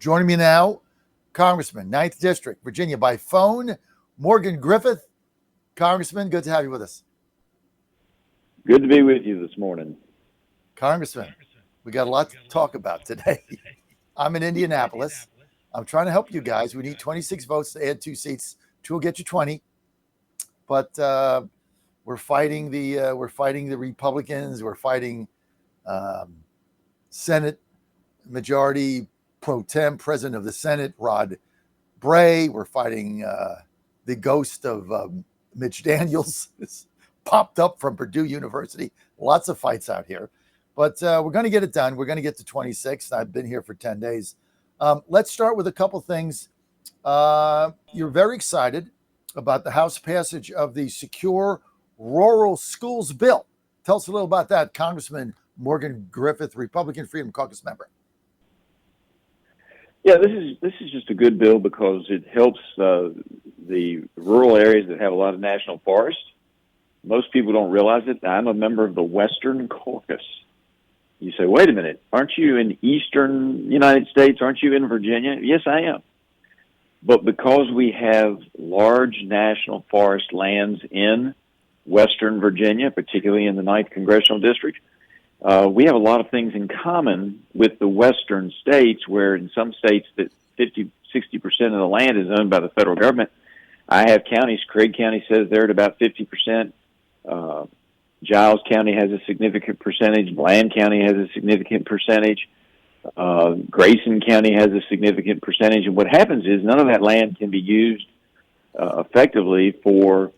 Joining me now, Congressman, 9th District, Virginia, by phone, Morgan Griffith. Congressman, good to have you with us. Good to be with you this morning. Congressman, we got a lot to talk about today. I'm in Indianapolis. I'm trying to help you guys. We need 26 votes to add 2 seats. 2 will get you 20. But we're fighting the Republicans. We're fighting Senate Majority Pro Tem, President of the Senate, Rod Bray. We're fighting the ghost of Mitch Daniels. It's popped up from Purdue University. Lots of fights out here. But we're going to get it done. We're going to get to 26. I've been here for 10 days. Let's start with a couple things. You're very excited about the House passage of the Secure Rural Schools Bill. Tell us a little about that, Congressman Morgan Griffith, Republican Freedom Caucus member. Yeah, this is just a good bill because it helps the rural areas that have a lot of national forests. Most people don't realize it. I'm a member of the Western Caucus. You say, wait a minute, aren't you in eastern United States? Aren't you in Virginia? Yes, I am. But because we have large national forest lands in western Virginia, particularly in the 9th Congressional District, we have a lot of things in common with the western states, where in some states that 50, 60% of the land is owned by the federal government. I have counties. Craig County says they're at about 50%. Giles County has a significant percentage. Bland County has a significant percentage. Grayson County has a significant percentage. And what happens is none of that land can be used effectively for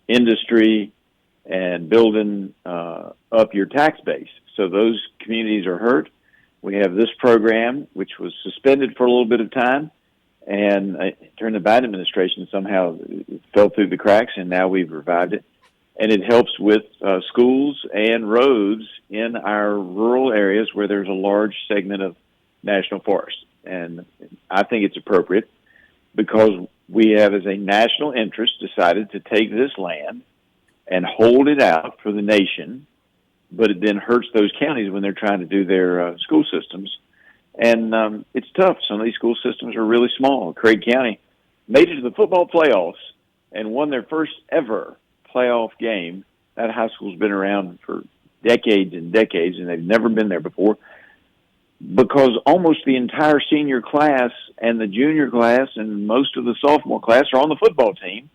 industry and building up your tax base. So those communities are hurt. We have this program, which was suspended for a little bit of time, and during the Biden administration somehow it fell through the cracks, and now we've revived it. And it helps with schools and roads in our rural areas where there's a large segment of national forest. And I think it's appropriate because we have, as a national interest, decided to take this land and hold it out for the nation, but it then hurts those counties when they're trying to do their school systems. And it's tough. Some of these school systems are really small. Craig County made it to the football playoffs and won their first ever playoff game. That high school's been around for decades and decades, and they've never been there before because almost the entire senior class and the junior class and most of the sophomore class are on the football team.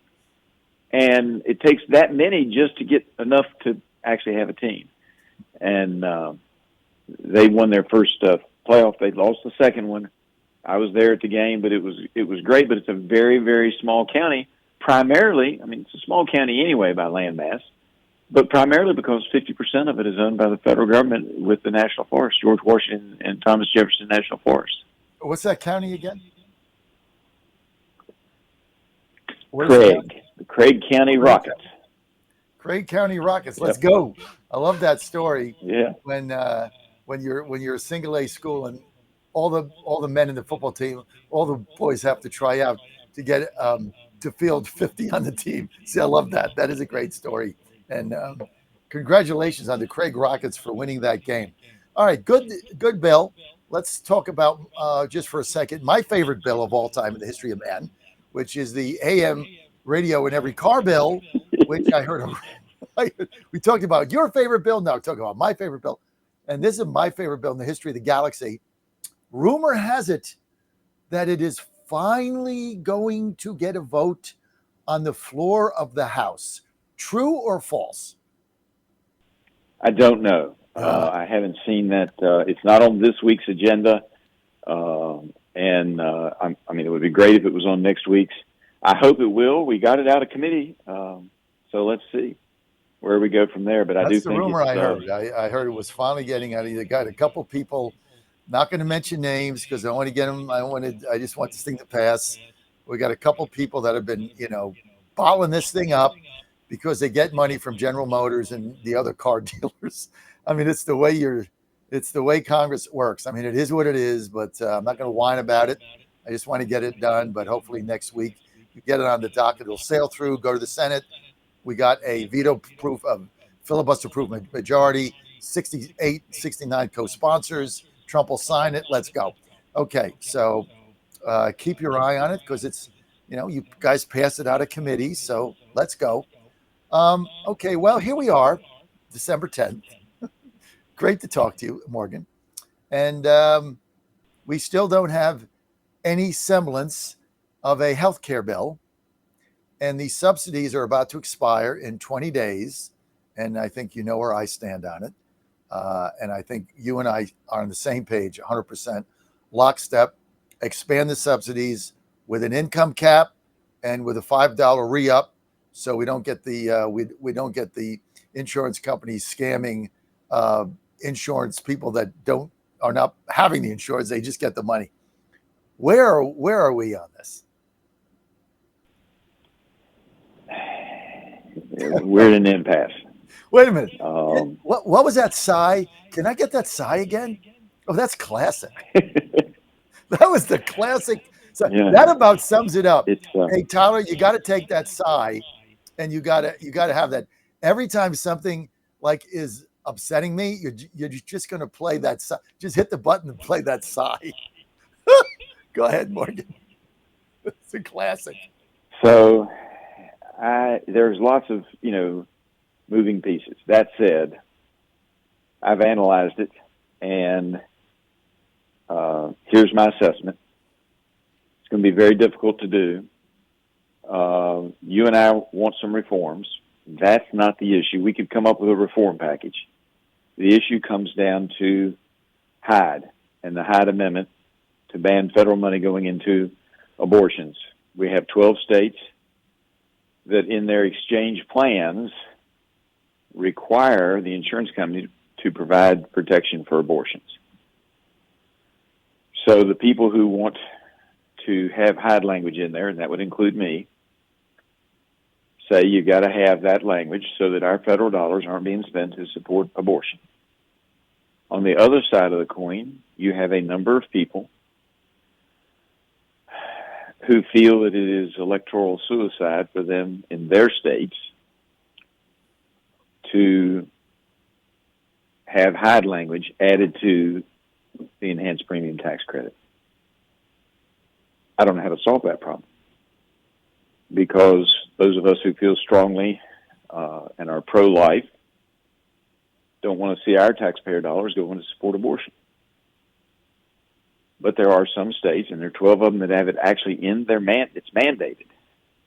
And it takes that many just to get enough to actually have a team. And they won their first playoff. They lost the second one. I was there at the game, but it was great. But it's a very, very small county. Primarily, I mean, it's a small county anyway by land mass, but primarily because 50% of it is owned by the federal government with the national forest, George Washington and Thomas Jefferson National Forest. What's that county again? Craig. The Craig County Rockets. Craig County Rockets. Let's go. I love that story. Yeah. When you're a single A school and all the men in the football team, all the boys have to try out to get to field 50 on the team. See, I love that. That is a great story. And congratulations on the Craig Rockets for winning that game. All right, good bill. Let's talk about, just for a second, my favorite bill of all time in the history of man, which is the AM radio in every car bill, which I heard. We talked about your favorite bill. Now we're talking about my favorite bill. And this is my favorite bill in the history of the galaxy. Rumor has it that it is finally going to get a vote on the floor of the House. True or false? I don't know. I haven't seen that. It's not on this week's agenda. I mean, it would be great if it was on next week's. I hope it will. We got it out of committee. So let's see where we go from there. But I do think that's the rumor I heard. I heard it was finally getting out. They got a couple people. Not going to mention names because I want to get them. I just want this thing to pass. We got a couple people that have been, balling this thing up because they get money from General Motors and the other car dealers. I mean, it's the way Congress works. I mean, it is what it is, but I'm not going to whine about it. I just want to get it done. But hopefully next week we get it on the docket. It'll sail through, go to the Senate. We got a veto-proof, filibuster-proof majority, 68, 69 co-sponsors. Trump will sign it. Let's go. Okay, so keep your eye on it because it's, you guys passed it out of committee, so let's go. Okay, well, here we are, December 10th. Great to talk to you, Morgan. And we still don't have any semblance of a health care bill. And these subsidies are about to expire in 20 days. And I think you know where I stand on it. And I think you and I are on the same page, 100%. Lockstep, expand the subsidies with an income cap and with a $5 re-up, so we don't get the we don't get the insurance companies scamming insurance people that are not having the insurance. They just get the money. Where are we on this? We're in an impasse. Wait a minute. What was that sigh? Can I get that sigh again? Oh, that's classic. That was the classic. So yeah. That about sums it up. Hey, Tyler, you got to take that sigh, and you got to have that every time something like is upsetting me. You're just going to play that sigh. Just hit the button and play that sigh. Go ahead, Morgan. It's a classic. So, there's lots of moving pieces. That said, I've analyzed it, and here's my assessment. It's going to be very difficult to do. You and I want some reforms. That's not the issue. We could come up with a reform package. The issue comes down to Hyde and the Hyde Amendment to ban federal money going into abortions. We have 12 states that in their exchange plans require the insurance company to provide protection for abortions. So the people who want to have Hyde language in there, and that would include me, say you got to have that language so that our federal dollars aren't being spent to support abortion. On the other side of the coin, you have a number of people who feel that it is electoral suicide for them in their states to have Hyde language added to the enhanced premium tax credit. I don't know how to solve that problem, because those of us who feel strongly and are pro-life don't want to see our taxpayer dollars go into support abortion. But there are some states, and there are 12 of them that have it actually in their it's mandated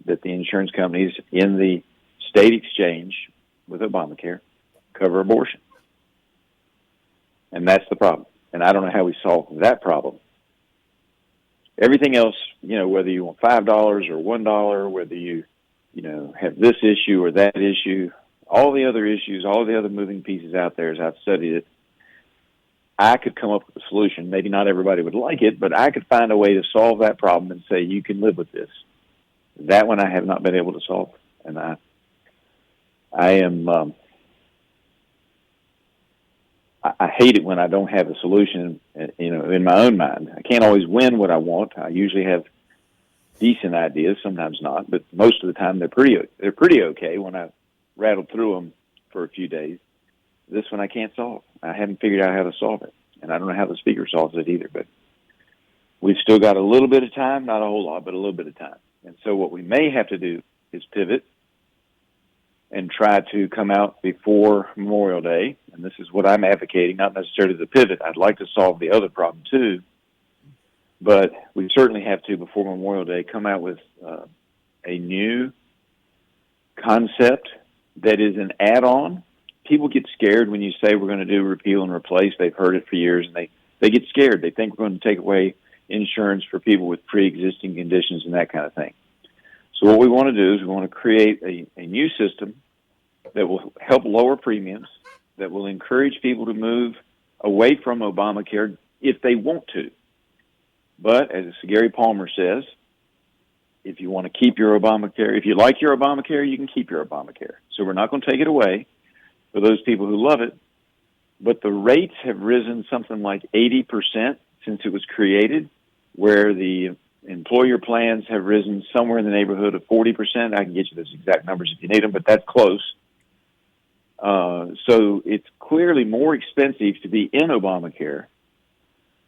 that the insurance companies in the state exchange with Obamacare cover abortion. And that's the problem. And I don't know how we solve that problem. Everything else, whether you want $5 or $1, whether you have this issue or that issue, all the other issues, all the other moving pieces out there, as I've studied it, I could come up with a solution. Maybe not everybody would like it, but I could find a way to solve that problem and say, you can live with this. That one I have not been able to solve. And I am, I hate it when I don't have a solution, in my own mind. I can't always win what I want. I usually have decent ideas, sometimes not, but most of the time they're pretty okay when I rattle through them for a few days. This one I can't solve. I haven't figured out how to solve it, and I don't know how the speaker solves it either, but we've still got a little bit of time, not a whole lot, but a little bit of time. And so what we may have to do is pivot and try to come out before Memorial Day, and this is what I'm advocating, not necessarily the pivot. I'd like to solve the other problem too, but we certainly have to, before Memorial Day, come out with a new concept that is an add-on. People get scared when you say we're going to do repeal and replace. They've heard it for years, and they get scared. They think we're going to take away insurance for people with pre-existing conditions and that kind of thing. So what we want to do is we want to create a new system that will help lower premiums, that will encourage people to move away from Obamacare if they want to. But as Gary Palmer says, if you want to keep your Obamacare, if you like your Obamacare, you can keep your Obamacare. So we're not going to take it away for those people who love it. But the rates have risen something like 80% since it was created, where the employer plans have risen somewhere in the neighborhood of 40%. I can get you those exact numbers if you need them, but that's close. So it's clearly more expensive to be in Obamacare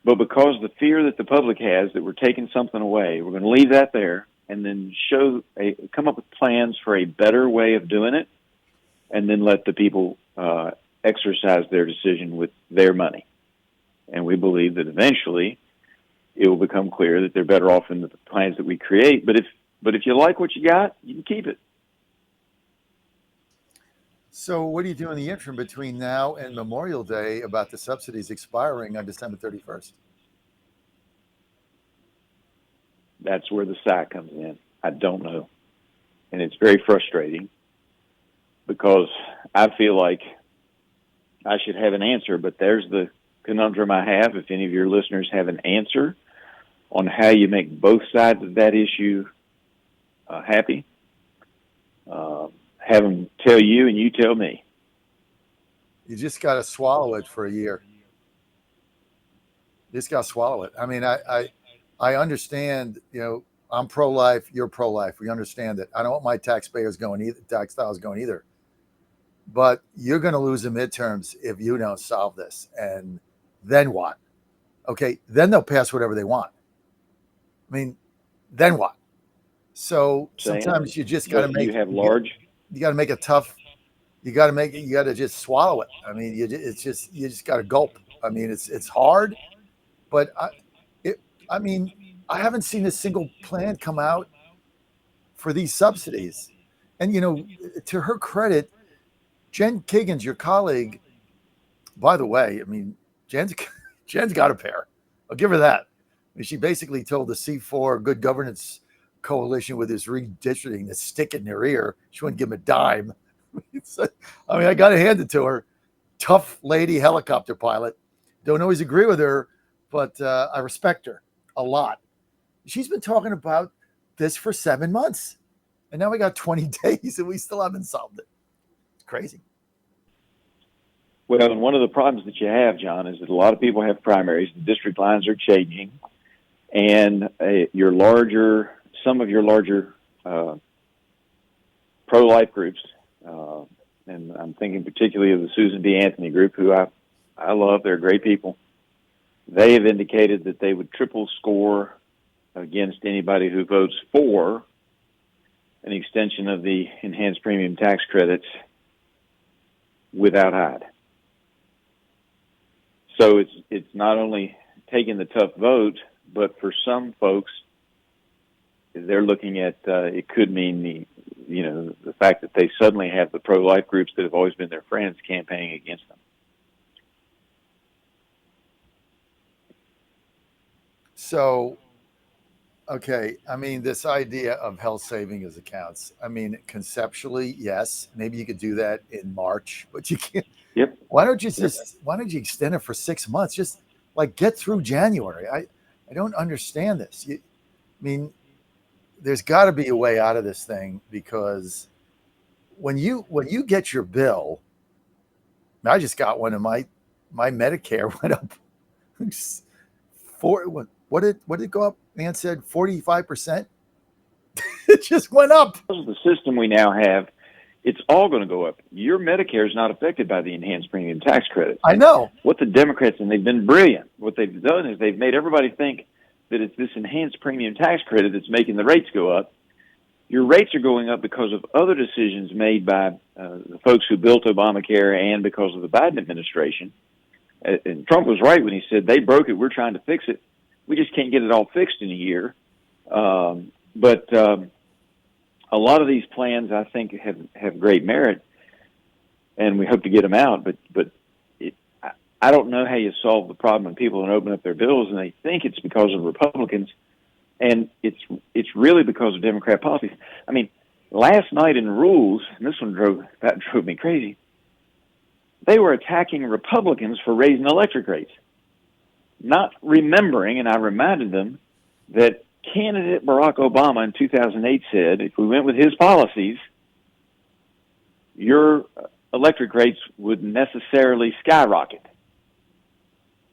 But because the fear that the public has that we're taking something away, we're going to leave that there and then come up with plans for a better way of doing it, and then let the people exercise their decision with their money. And we believe that eventually it will become clear that they're better off in the plans that we create. But if you like what you got, you can keep it. So what do you do in the interim between now and Memorial Day about the subsidies expiring on December 31st? That's where the sigh comes in. I don't know. And it's very frustrating because I feel like I should have an answer, but there's the conundrum I have. If any of your listeners have an answer on how you make both sides of that issue happy, have them tell you and you tell me. You just got to swallow it for a year. You just got to swallow it. I mean, I understand, I'm pro-life, you're pro-life. We understand it. I don't want my tax dollars going either. But you're going to lose the midterms if you don't solve this. And then what? Okay, then they'll pass whatever they want. I mean, then what? So sometimes you just got to make. You got to make it tough. You got to just swallow it. I mean, you just got to gulp. I mean, it's hard, but I haven't seen a single plan come out for these subsidies. And to her credit, Jen Kagan's your colleague. By the way, I mean, Jen's got a pair. I'll give her that. I mean, she basically told the C4 Good Governance Coalition with this redistricting to stick in their ear. She wouldn't give him a dime. I got to hand it to her. Tough lady, helicopter pilot. Don't always agree with her, but I respect her a lot. She's been talking about this for 7 months, and now we got 20 days, and we still haven't solved it. It's crazy. Well, and one of the problems that you have, John, is that a lot of people have primaries. The district lines are changing, and some of your larger pro-life groups, and I'm thinking particularly of the Susan B. Anthony group, who I love. They're great people. They have indicated that they would triple score against anybody who votes for an extension of the enhanced premium tax credits without Hyde. So it's not only taking the tough vote, but for some folks, they're looking at it could mean the fact that they suddenly have the pro-life groups that have always been their friends campaigning against them. So, okay, I mean, this idea of health savings accounts, I mean, conceptually, yes, maybe you could do that in March, but you can't. Yep. Why don't you extend it for 6 months? Just get through January. I don't understand this. There's got to be a way out of this thing, because when you get your bill, I just got one, and my Medicare went up. What did it go up? Man said 45%. It just went up. Because of the system we now have, it's all going to go up. Your Medicare is not affected by the enhanced premium tax credit. I know. What the Democrats, and they've been brilliant, what they've done is they've made everybody think that it's this enhanced premium tax credit that's making the rates go up. Your rates are going up because of other decisions made by the folks who built Obamacare and because of the Biden administration. And Trump was right when he said, they broke it, we're trying to fix it. We just can't get it all fixed in a year. But a lot of these plans, I think, have great merit, and we hope to get them out. But I don't know how you solve the problem when people don't open up their bills and they think it's because of Republicans, and it's really because of Democrat policies. I mean, last night in Rules, and this one drove me crazy, they were attacking Republicans for raising electric rates, not remembering, and I reminded them, that candidate Barack Obama in 2008 said, if we went with his policies, your electric rates would necessarily skyrocket.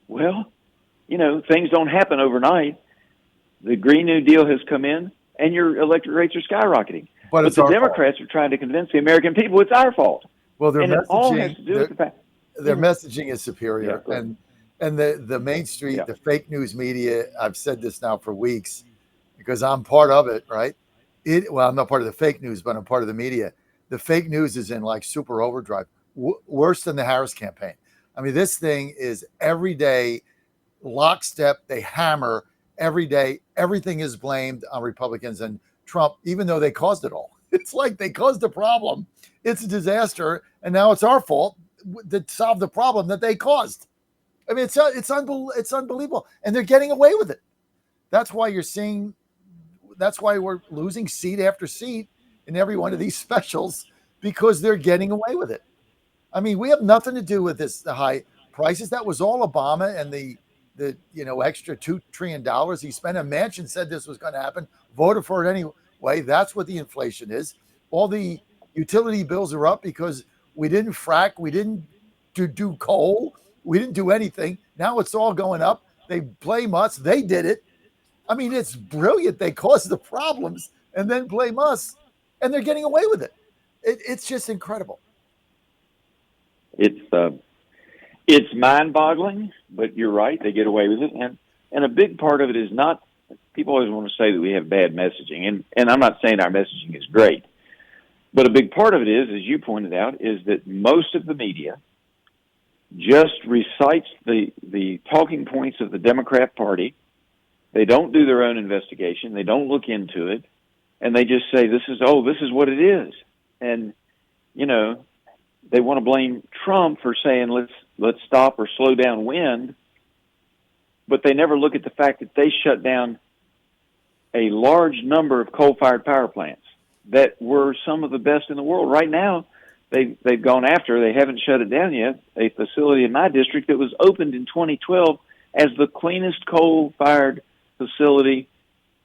Well, things don't happen overnight. The Green New Deal has come in, and your electric rates are skyrocketing. But the Democrats are trying to convince the American people it's our fault. Well, their messaging, it all has to do with the fact their messaging is superior, And the Main Street, Yeah. the fake news media, I've said this now for weeks because I'm part of it, right? Well, I'm not part of the fake news, but I'm part of the media. The fake news is in like super overdrive, worse than the Harris campaign. I mean, this thing is every day, lockstep. They hammer every day. Everything is blamed on Republicans and Trump, even though they caused it all. It's like they caused the problem. It's a disaster, and now it's our fault to solve the problem that they caused. I mean, it's unbelievable, and they're getting away with it. That's why you're seeing. That's why we're losing seat after seat in every one of these specials because they're getting away with it. I mean, we have nothing to do with this. The high prices, that was all Obama and the extra $2 trillion he spent. A Manchin said this was going to happen. Voted for it anyway. That's what the inflation is. All the utility bills are up because we didn't frack. We didn't do coal. We didn't do anything. Now it's all going up. They blame us. They did it. I mean, it's brilliant. They caused the problems and then blame us, and they're getting away with it. It's just incredible. It's mind-boggling, but you're right. They get away with it, and a big part of it is not. People always want to say that we have bad messaging, and I'm not saying our messaging is great, but a big part of it is, as you pointed out, is that most of the media just recites the talking points of the Democrat Party. They don't do their own investigation. They don't look into it, and they just say this is what it is, and they want to blame Trump for saying let's stop or slow down wind, but they never look at the fact that they shut down a large number of coal-fired power plants that were some of the best in the world. Right now, they've gone after. They haven't shut it down yet. A facility in my district that was opened in 2012 as the cleanest coal-fired facility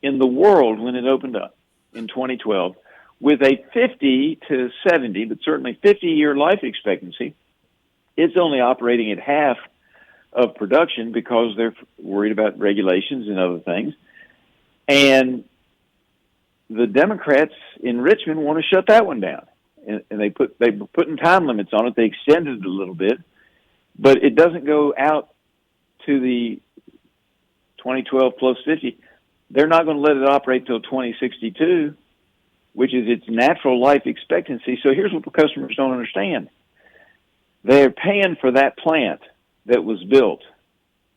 in the world when it opened up in 2012, with a 50 to 70, but certainly 50-year life expectancy. It's only operating at half of production because they're worried about regulations and other things. And the Democrats in Richmond want to shut that one down. And they were putting time limits on it. They extended it a little bit, but it doesn't go out to the 2012 plus 50. They're not going to let it operate till 2062, which is its natural life expectancy. So here's what the customers don't understand. They're paying for that plant that was built,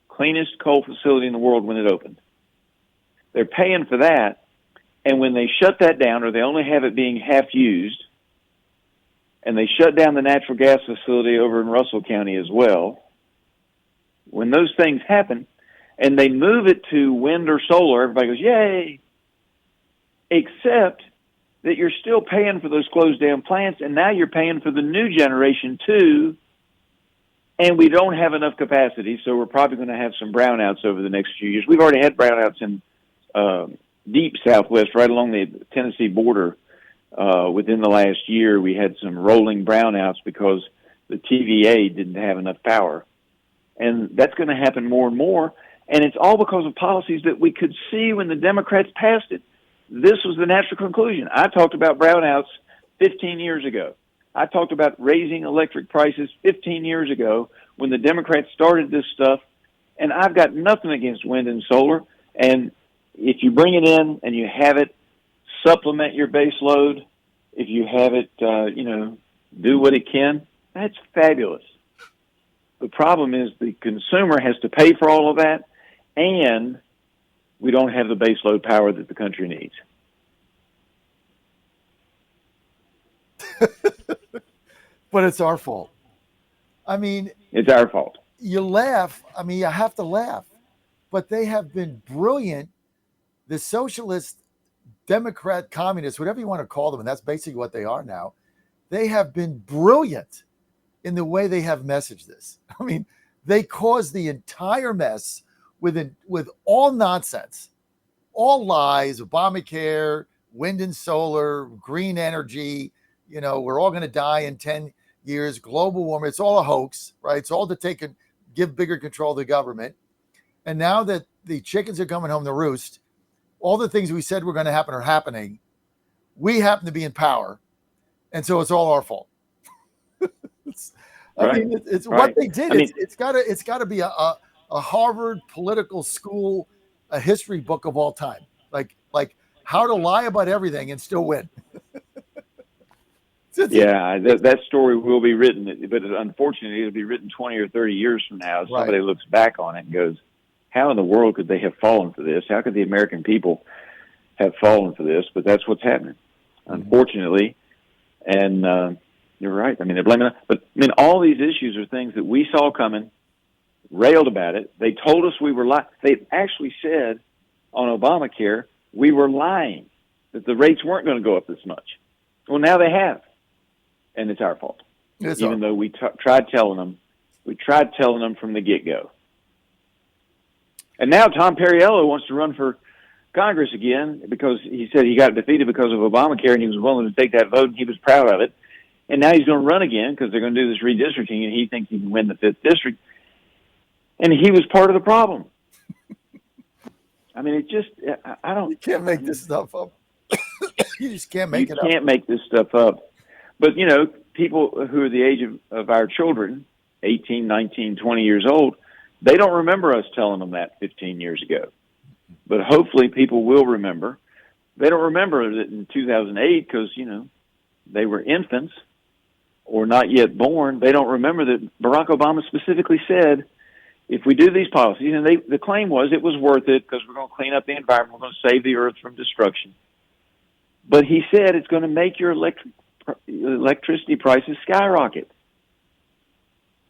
cleanest coal facility in the world when it opened. They're paying for that, and when they shut that down, or they only have it being half used, and they shut down the natural gas facility over in Russell County as well, when those things happen, and they move it to wind or solar, everybody goes, yay! Except that you're still paying for those closed down plants, and now you're paying for the new generation too, and we don't have enough capacity, so we're probably going to have some brownouts over the next few years. We've already had brownouts in deep Southwest, right along the Tennessee border. Within the last year, we had some rolling brownouts because the TVA didn't have enough power. And that's going to happen more and more, and it's all because of policies that we could see when the Democrats passed it. This was the natural conclusion. I talked about brownouts 15 years ago. I talked about raising electric prices 15 years ago when the Democrats started this stuff, and I've got nothing against wind and solar. And if you bring it in and you have it supplement your base load, if you have it, do what it can, that's fabulous. The problem is the consumer has to pay for all of that, and we don't have the base load power that the country needs. But it's our fault. I mean, it's our fault. You laugh. I mean, you have to laugh. But they have been brilliant. The socialist, Democrat, communists, whatever you want to call them, and that's basically what they are now, they have been brilliant in the way they have messaged this. I mean, they caused the entire mess with all nonsense, all lies, Obamacare, wind and solar, green energy, we're all going to die in 10 years, global warming. It's all a hoax, right? It's all to give bigger control to the government. And now that the chickens are coming home to roost, all the things we said were going to happen are happening. We happen to be in power. And so it's all our fault. I mean, it's right. What they did. It's got to be a a Harvard political school, a history book of all time. Like how to lie about everything and still win. Yeah, that story will be written, but unfortunately, it'll be written 20 or 30 years from now. Right. Somebody looks back on it and goes, how in the world could they have fallen for this? How could the American people have fallen for this? But that's what's happening, unfortunately. And you're right. I mean, they're blaming us. But, I mean, all these issues are things that we saw coming, railed about it. They told us we were lying. They actually said on Obamacare we were lying, that the rates weren't going to go up this much. Well, now they have. And it's our fault. Even though we tried telling them from the get-go. And now Tom Perriello wants to run for Congress again because he said he got defeated because of Obamacare and he was willing to take that vote and he was proud of it. And now he's going to run again because they're going to do this redistricting and he thinks he can win the 5th district. And he was part of the problem. I mean, it just, I don't. You can't make this stuff up. You just can't make it up. You can't make this stuff up. But, you know, people who are the age of our children, 18, 19, 20 years old, they don't remember us telling them that 15 years ago. But hopefully people will remember. They don't remember that in 2008 because, you know, they were infants or not yet born. They don't remember that Barack Obama specifically said, if we do these policies, and the claim was it was worth it because we're going to clean up the environment, we're going to save the earth from destruction. But he said it's going to make your electricity prices skyrocket.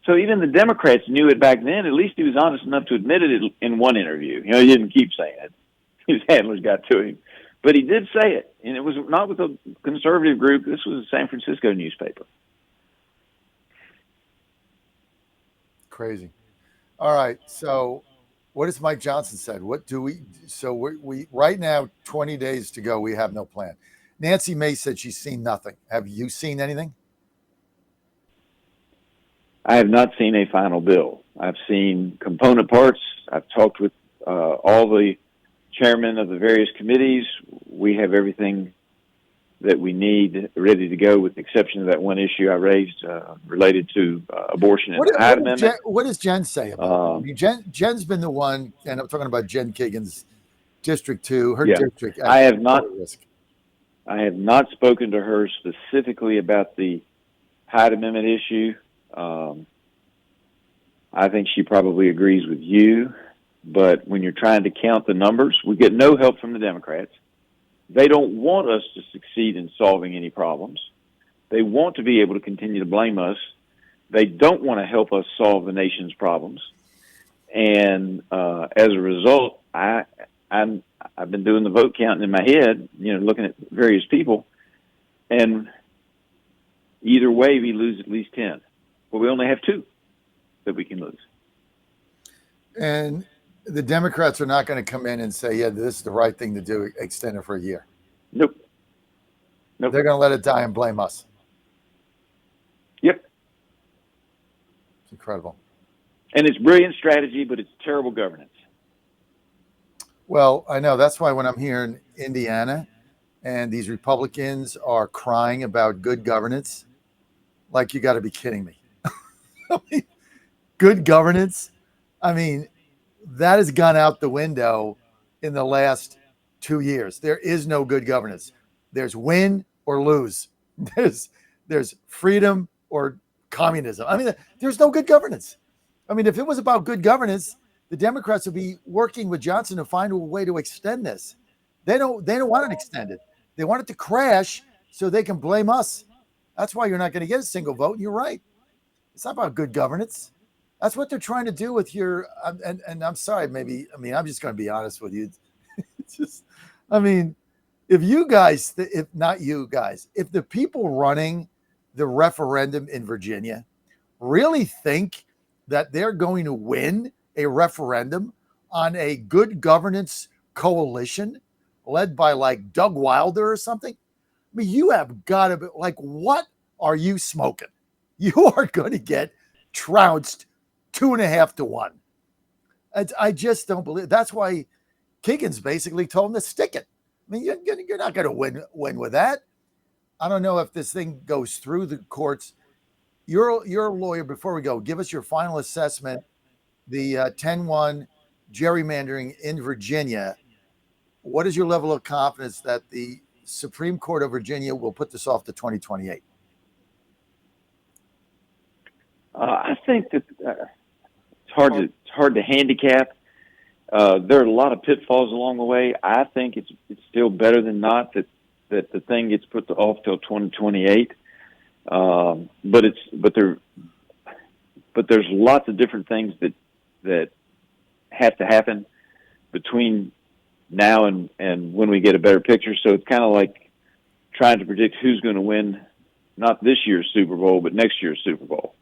So even the Democrats knew it back then. At least he was honest enough to admit it in one interview. You know, he didn't keep saying it. His handlers got to him. But he did say it. And it was not with a conservative group. This was a San Francisco newspaper. Crazy. All right. So what has Mike Johnson said? What do we, so we right now, 20 days to go, we have no plan. Nancy May said she's seen nothing. Have you seen anything? I have not seen a final bill. I've seen component parts. I've talked with all the chairmen of the various committees. We have everything that we need ready to go, with the exception of that one issue I raised related to abortion and the Hyde Amendment. What does Jen say about it? I mean, Jen's been the one, and I'm talking about Jen Kagan's District 2, her district. I have not spoken to her specifically about the Hyde Amendment issue. I think she probably agrees with you, but when you're trying to count the numbers, we get no help from the Democrats. They don't want us to succeed in solving any problems. They want to be able to continue to blame us. They don't want to help us solve the nation's problems. And as a result, I've been doing the vote counting in my head, you know, looking at various people, and either way we lose at least 10. Well, we only have 2 that we can lose. And the Democrats are not going to come in and say, yeah, this is the right thing to do, extend it for a year. Nope. They're going to let it die and blame us. Yep. It's incredible. And it's brilliant strategy, but it's terrible governance. Well, I know. That's why when I'm here in Indiana and these Republicans are crying about good governance, like, you got to be kidding me. I mean, good governance? I mean, that has gone out the window in the last 2 years. There is no good governance. There's win or lose. There's freedom or communism. I mean, there's no good governance. I mean, if it was about good governance, the Democrats would be working with Johnson to find a way to extend this. They don't want it extended. They want it to crash so they can blame us. That's why you're not going to get a single vote. And you're right. It's not about good governance. That's what they're trying to do with your, and I'm sorry, I'm just going to be honest with you. It's just, if you guys, if not you guys, if the people running the referendum in Virginia really think that they're going to win a referendum on a good governance coalition led by like Doug Wilder or something, you have got to be like, what are you smoking? You are going to get trounced 2.5 to 1. I just don't believe. That's why Kagan's basically told him to stick it. I mean, you're not going to win with that. I don't know if this thing goes through the courts. You're a lawyer. Before we go, give us your final assessment the 10-1 gerrymandering in Virginia. What is your level of confidence that the Supreme Court of Virginia will put this off to 2028? I think that it's hard to handicap. There are a lot of pitfalls along the way. I think it's still better than not that the thing gets put off till 2028. But there's lots of different things that have to happen between now and when we get a better picture. So it's kind of like trying to predict who's going to win, not this year's Super Bowl, but next year's Super Bowl.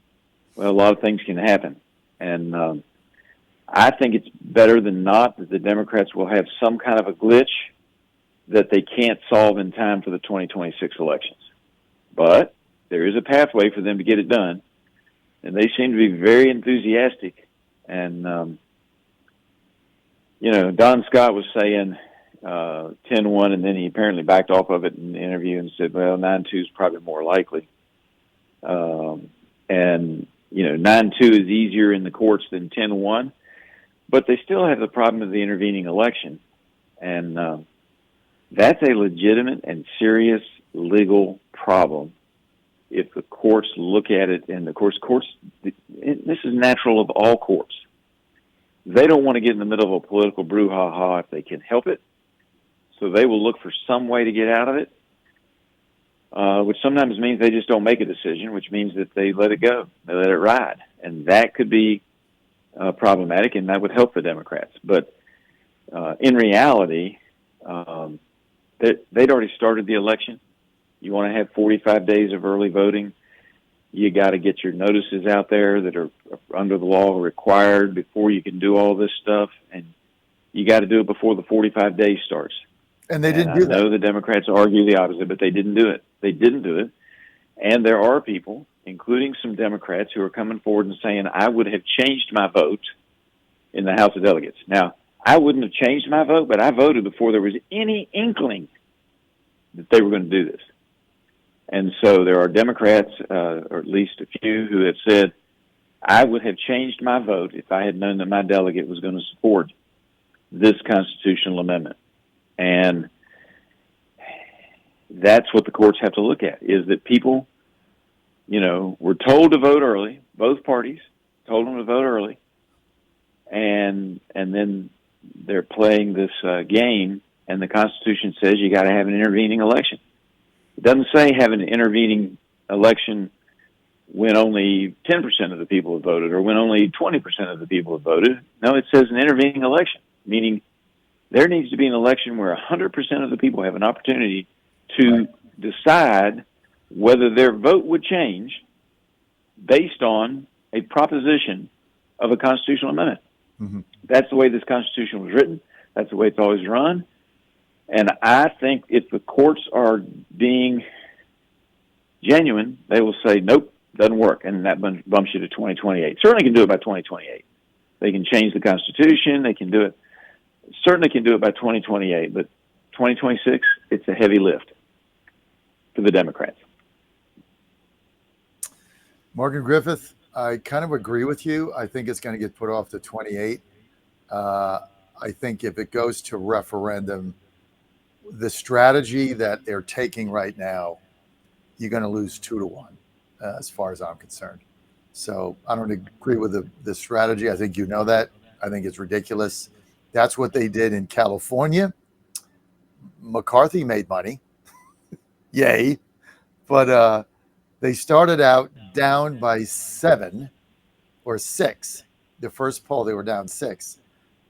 Well, a lot of things can happen. And I think it's better than not that the Democrats will have some kind of a glitch that they can't solve in time for the 2026 elections. But there is a pathway for them to get it done, and they seem to be very enthusiastic. And, Don Scott was saying 10-1, and then he apparently backed off of it in the interview and said, well, 9-2 is probably more likely. 9-2 is easier in the courts than 10-1, but they still have the problem of the intervening election. And that's a legitimate and serious legal problem if the courts look at it. And, of course, this is natural of all courts. They don't want to get in the middle of a political brouhaha if they can help it. So they will look for some way to get out of it, which sometimes means they just don't make a decision, which means that they let it go. They let it ride. And that could be problematic, and that would help the Democrats. But in reality, they'd already started the election. You want to have 45 days of early voting. You got to get your notices out there that are under the law required before you can do all this stuff. And you got to do it before the 45 days starts. And they didn't do that. I know the Democrats argue the opposite, but they didn't do it. They didn't do it. And there are people, including some Democrats, who are coming forward and saying, I would have changed my vote in the House of Delegates. Now, I wouldn't have changed my vote, but I voted before there was any inkling that they were going to do this. And so there are Democrats, or at least a few, who have said, I would have changed my vote if I had known that my delegate was going to support this constitutional amendment. And that's what the courts have to look at, is that people, were told to vote early. Both parties told them to vote early. And then they're playing this game, and the Constitution says you got to have an intervening election. It doesn't say have an intervening election when only 10% of the people have voted or when only 20% of the people have voted. No, it says an intervening election, meaning there needs to be an election where 100% of the people have an opportunity to decide whether their vote would change based on a proposition of a constitutional amendment. Mm-hmm. That's the way this Constitution was written. That's the way it's always run. And I think if the courts are being genuine, they will say, nope, doesn't work. And that bumps you to 2028. Certainly can do it by 2028. They can change the Constitution. They can do it. Certainly can do it by 2028. But 2026, it's a heavy lift for the Democrats. Morgan Griffith, I kind of agree with you. I think it's going to get put off to 28. I think if it goes to referendum, the strategy that they're taking right now, you're going to lose 2-1, as far as I'm concerned. So I don't agree with the strategy. I think you know that. I think it's ridiculous. That's what they did in California. McCarthy made money. Yay. But they started out down by 7 or 6. The first poll, they were down 6.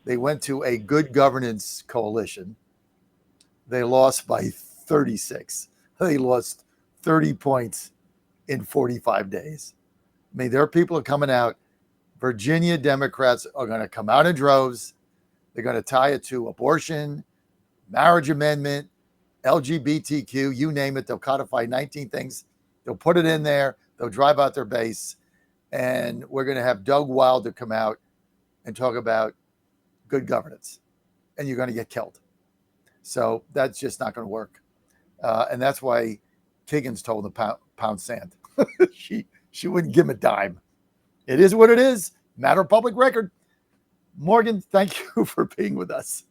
They went to a good governance coalition. They lost by 36. They lost 30 points in 45 days. I mean, there are people coming out. Virginia Democrats are going to come out in droves. They're going to tie it to abortion, marriage amendment, LGBTQ, you name it. They'll codify 19 things. They'll put it in there. They'll drive out their base. And we're going to have Doug Wilder come out and talk about good governance. And you're going to get killed. So that's just not going to work. And that's why Kiggins told the pound sand. she wouldn't give him a dime. It is what it is. Matter of public record. Morgan, thank you for being with us.